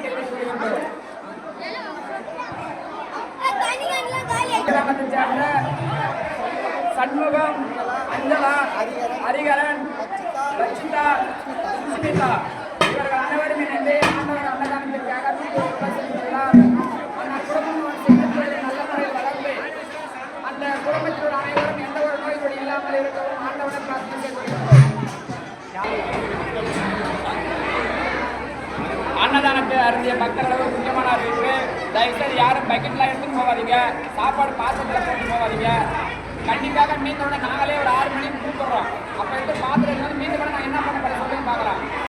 தெரிவித்துக் சேர்ந்த சண்முகம், அஞ்சலா, ஹரிகரன், ரச்சிதா, சுஸ்மிதா இவர்கள் அனைவரும் இணைந்து ஆண்டவர் அன்னதானத்திற்காக செலுத்தியுள்ளார். அந்த குடும்பம் நல்ல முறையில் வளர்ந்து அந்த குடும்பத்தில் அனைவரும் எந்த ஒரு நோய் நொடி இல்லாமல் இருக்கவும் ஆண்டவரை பிரார்த்தனை செய்துள்ளோம். அன்னதானத்தை அருந்திய பக்தர்களுக்கு முக்கியமான அறிவிப்பு, தயவுசெய்து யாரும் பக்கெட்லாம் எடுத்துட்டு போகாதீங்க, சாப்பாடு பாத்திரத்தில் போட்டு போகாதீங்க. கண்டிப்பாக மீந்தோட நாங்களே ஒரு 6 மணிக்கு கூப்பிடுறோம். அப்போ எடுத்து பாத்திரம்